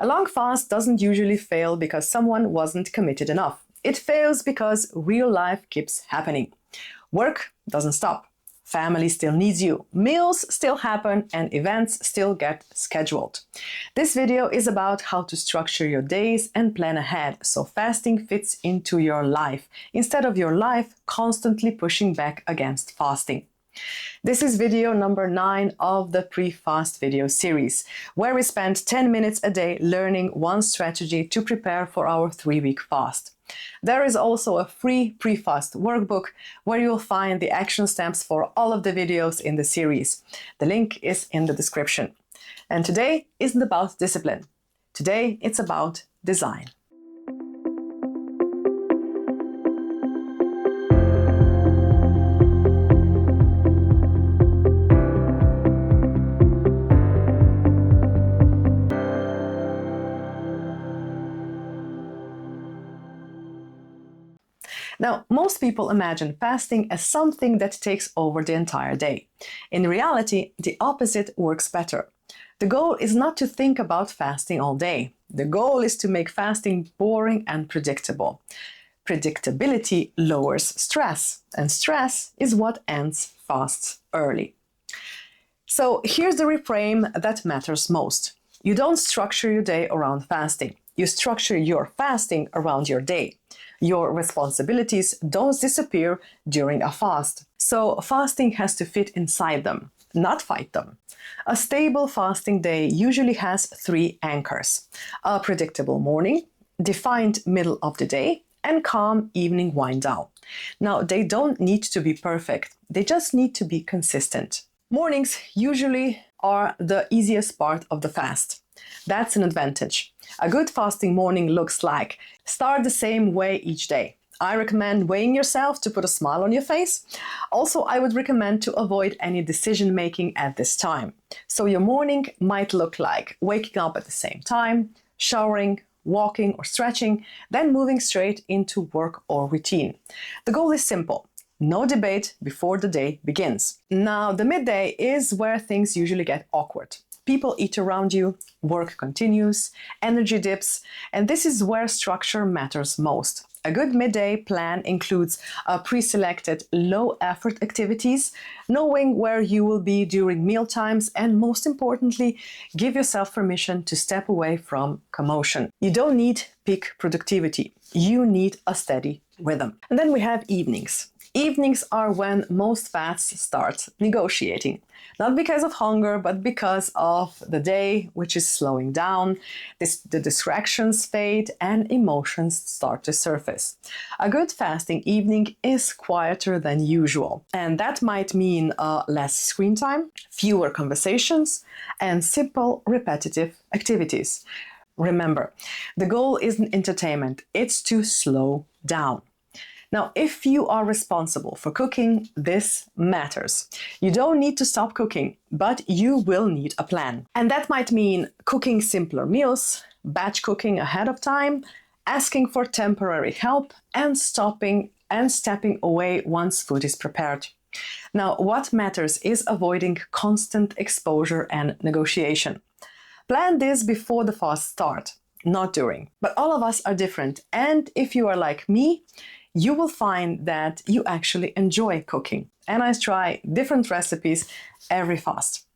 A long fast doesn't usually fail because someone wasn't committed enough. It fails because real life keeps happening. Work doesn't stop. Family still needs you. Meals still happen and events still get scheduled. This video is about how to structure your days and plan ahead so fasting fits into your life instead of your life constantly pushing back against fasting. This is video number 9 of the pre-fast video series, where we spend 10 minutes a day learning one strategy to prepare for our 3-week fast. There is also a free pre-fast workbook where you'll find the action steps for all of the videos in the series. The link is in the description. And today isn't about discipline. Today it's about design. Now, most people imagine fasting as something that takes over the entire day. In reality, the opposite works better. The goal is not to think about fasting all day. The goal is to make fasting boring and predictable. Predictability lowers stress, and stress is what ends fasts early. So here's the reframe that matters most. You don't structure your day around fasting. You structure your fasting around your day. Your responsibilities don't disappear during a fast. So fasting has to fit inside them, not fight them. A stable fasting day usually has 3 anchors: a predictable morning, defined middle of the day, and calm evening wind down. Now, they don't need to be perfect. They just need to be consistent. Mornings usually are the easiest part of the fast. That's an advantage. A good fasting morning looks like: start the same way each day. I recommend weighing yourself to put a smile on your face. Also, I would recommend to avoid any decision making at this time. So your morning might look like waking up at the same time, showering, walking or stretching, then moving straight into work or routine. The goal is simple: no debate before the day begins. Now, the midday is where things usually get awkward. People eat around you, work continues, energy dips, and this is where structure matters most. A good midday plan includes pre-selected low-effort activities, knowing where you will be during meal times, and most importantly, give yourself permission to step away from commotion. You don't need peak productivity. You need a steady rhythm. And then we have evenings. Evenings are when most fasts start negotiating. Not because of hunger, but because of the day, which is slowing down, the distractions fade, and emotions start to surface. A good fasting evening is quieter than usual, and that might mean less screen time, fewer conversations, and simple, repetitive activities. Remember, the goal isn't entertainment, it's to slow down. Now, if you are responsible for cooking, this matters. You don't need to stop cooking, but you will need a plan. And that might mean cooking simpler meals, batch cooking ahead of time, asking for temporary help, and stopping and stepping away once food is prepared. Now, what matters is avoiding constant exposure and negotiation. Plan this before the fast starts, not during. But all of us are different, and if you are like me, you will find that you actually enjoy cooking. And I try different recipes every fast.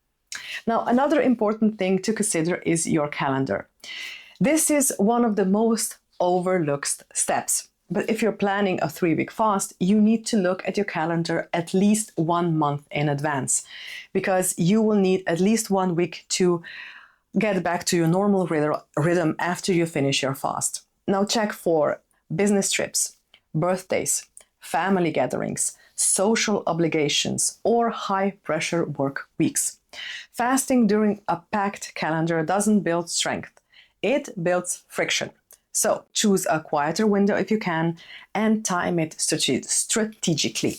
Now, another important thing to consider is your calendar. This is one of the most overlooked steps. But if you're planning a 3-week fast, you need to look at your calendar at least 1 month in advance, because you will need at least 1 week to get back to your normal rhythm after you finish your fast. Now, check for business trips, birthdays, family gatherings, social obligations, or high-pressure work weeks. Fasting during a packed calendar doesn't build strength. It builds friction. So choose a quieter window if you can and time it strategically.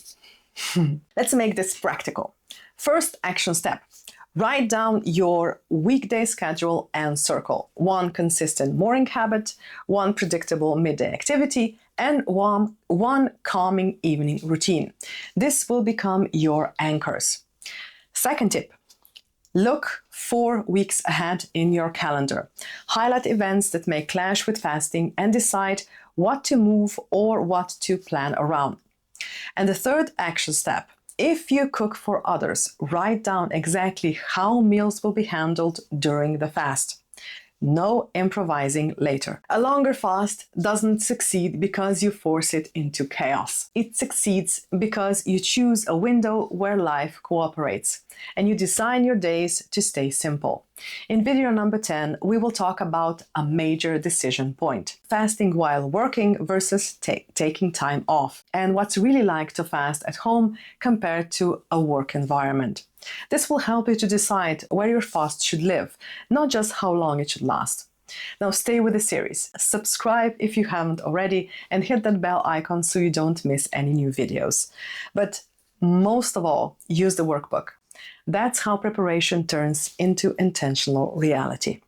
Let's make this practical. First action step. Write down your weekday schedule and circle 1 consistent morning habit, 1 predictable midday activity, and one calming evening routine. This will become your anchors. Second tip, look 4 weeks ahead in your calendar. Highlight events that may clash with fasting and decide what to move or what to plan around. And the third action step: if you cook for others, write down exactly how meals will be handled during the fast. No improvising later. A longer fast doesn't succeed because you force it into chaos. It succeeds because you choose a window where life cooperates and you design your days to stay simple. In video number 10, we will talk about a major decision point: fasting while working versus taking time off, and what's really like to fast at home compared to a work environment. This will help you to decide where your fast should live, not just how long it should last. Now stay with the series, subscribe if you haven't already, and hit that bell icon so you don't miss any new videos. But most of all, use the workbook. That's how preparation turns into intentional reality.